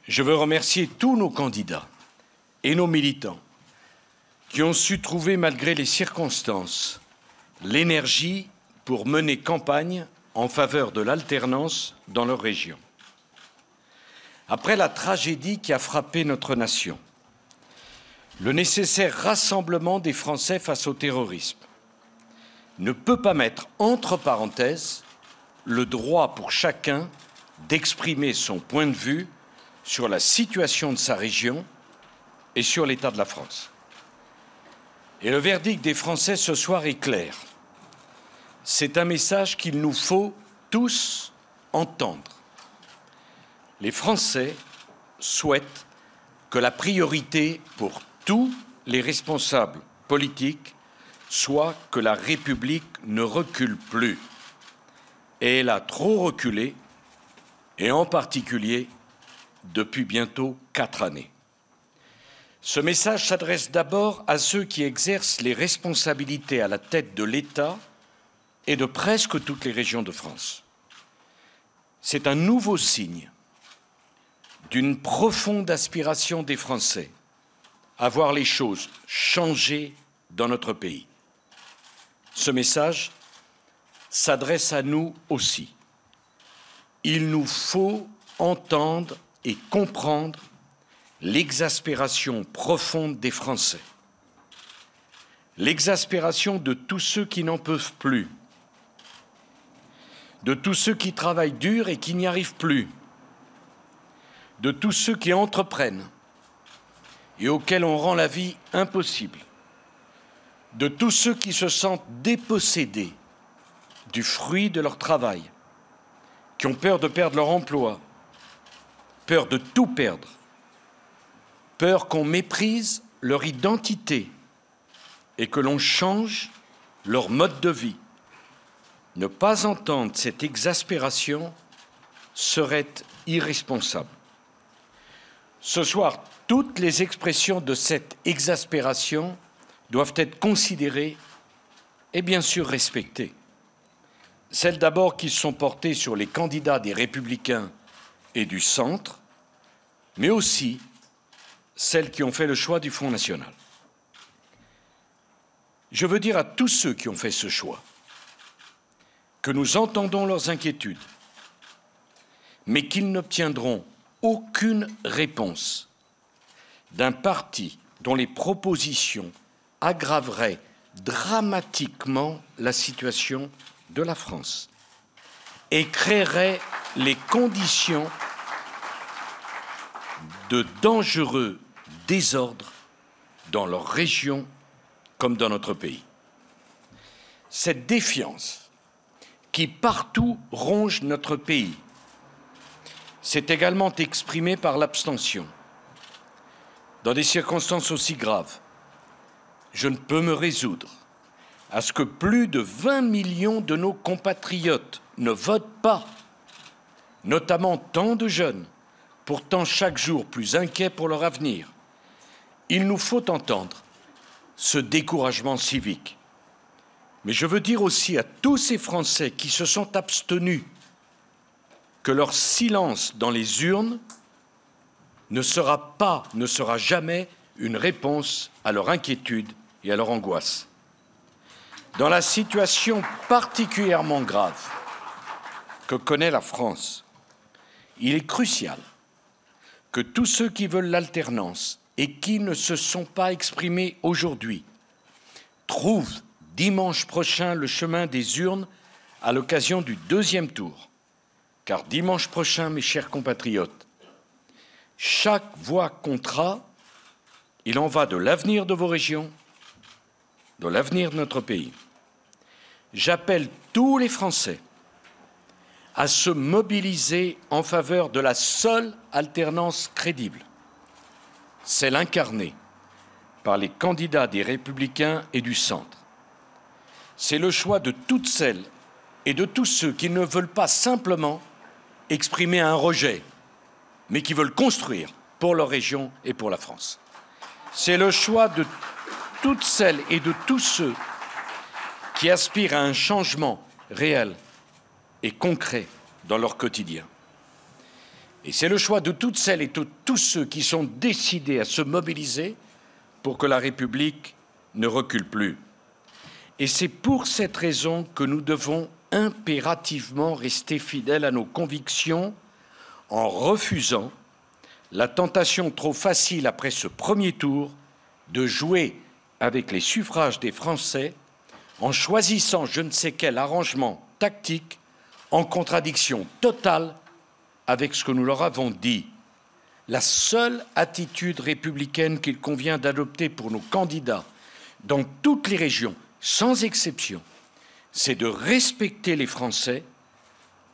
Je veux remercier tous nos candidats et nos militants qui ont su trouver, malgré les circonstances, l'énergie pour mener campagne en faveur de l'alternance dans leur région. Après la tragédie qui a frappé notre nation, le nécessaire rassemblement des Français face au terrorisme ne peut pas mettre entre parenthèses le droit pour chacun d'exprimer son point de vue sur la situation de sa région et sur l'état de la France. Et le verdict des Français ce soir est clair. C'est un message qu'il nous faut tous entendre. Les Français souhaitent que la priorité pour tous les responsables politiques soit que la République ne recule plus. Et elle a trop reculé, et en particulier depuis bientôt 4 années. Ce message s'adresse d'abord à ceux qui exercent les responsabilités à la tête de l'État et de presque toutes les régions de France. C'est un nouveau signe d'une profonde aspiration des Français à voir les choses changer dans notre pays. Ce message s'adresse à nous aussi. Il nous faut entendre et comprendre l'exaspération profonde des Français, l'exaspération de tous ceux qui n'en peuvent plus, de tous ceux qui travaillent dur et qui n'y arrivent plus, de tous ceux qui entreprennent et auxquels on rend la vie impossible, de tous ceux qui se sentent dépossédés du fruit de leur travail, qui ont peur de perdre leur emploi, peur de tout perdre, peur qu'on méprise leur identité et que l'on change leur mode de vie. Ne pas entendre cette exaspération serait irresponsable. Ce soir, toutes les expressions de cette exaspération doivent être considérées et bien sûr respectées. Celles d'abord qui sont portées sur les candidats des Républicains et du centre, mais aussi celles qui ont fait le choix du Front national. Je veux dire à tous ceux qui ont fait ce choix que nous entendons leurs inquiétudes, mais qu'ils n'obtiendront aucune réponse d'un parti dont les propositions aggraveraient dramatiquement la situation de la France et créeraient les conditions de dangereux désordres dans leur région comme dans notre pays. Cette défiance qui partout ronge notre pays s'est également exprimée par l'abstention. Dans des circonstances aussi graves, je ne peux me résoudre à ce que plus de 20 millions de nos compatriotes ne votent pas, notamment tant de jeunes, pourtant chaque jour plus inquiets pour leur avenir. Il nous faut entendre ce découragement civique. Mais je veux dire aussi à tous ces Français qui se sont abstenus que leur silence dans les urnes ne sera jamais une réponse à leur inquiétude et à leur angoisse. Dans la situation particulièrement grave que connaît la France, il est crucial que tous ceux qui veulent l'alternance et qui ne se sont pas exprimés aujourd'hui trouvent dimanche prochain le chemin des urnes à l'occasion du 2e tour. Car dimanche prochain, mes chers compatriotes, chaque voix comptera. Il en va de l'avenir de vos régions, de l'avenir de notre pays. J'appelle tous les Français à se mobiliser en faveur de la seule alternance crédible, celle incarnée par les candidats des Républicains et du centre. C'est le choix de toutes celles et de tous ceux qui ne veulent pas simplement exprimer un rejet, mais qui veulent construire pour leur région et pour la France. C'est le choix de toutes celles et de tous ceux qui aspirent à un changement réel et concret dans leur quotidien. Et c'est le choix de toutes celles et de tous ceux qui sont décidés à se mobiliser pour que la République ne recule plus. Et c'est pour cette raison que nous devons impérativement rester fidèles à nos convictions en refusant la tentation trop facile après ce premier tour de jouer avec les suffrages des Français en choisissant je ne sais quel arrangement tactique en contradiction totale avec ce que nous leur avons dit. La seule attitude républicaine qu'il convient d'adopter pour nos candidats dans toutes les régions, sans exception, c'est de respecter les Français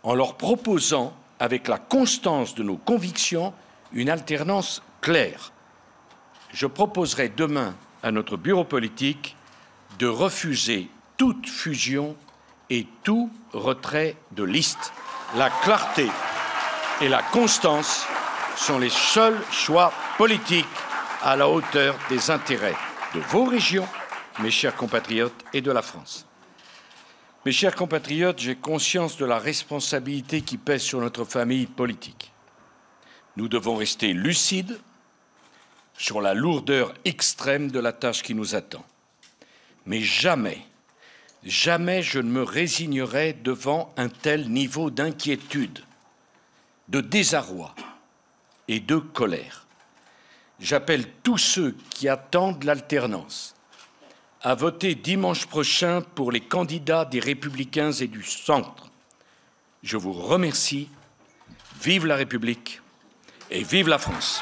en leur proposant, avec la constance de nos convictions, une alternance claire. Je proposerai demain à notre bureau politique de refuser toute fusion et tout retrait de liste. La clarté et la constance sont les seuls choix politiques à la hauteur des intérêts de vos régions, mes chers compatriotes, et de la France. Mes chers compatriotes, j'ai conscience de la responsabilité qui pèse sur notre famille politique. Nous devons rester lucides sur la lourdeur extrême de la tâche qui nous attend. Mais jamais, jamais je ne me résignerai devant un tel niveau d'inquiétude, de désarroi et de colère. J'appelle tous ceux qui attendent l'alternance à voter dimanche prochain pour les candidats des Républicains et du Centre. Je vous remercie. Vive la République et vive la France.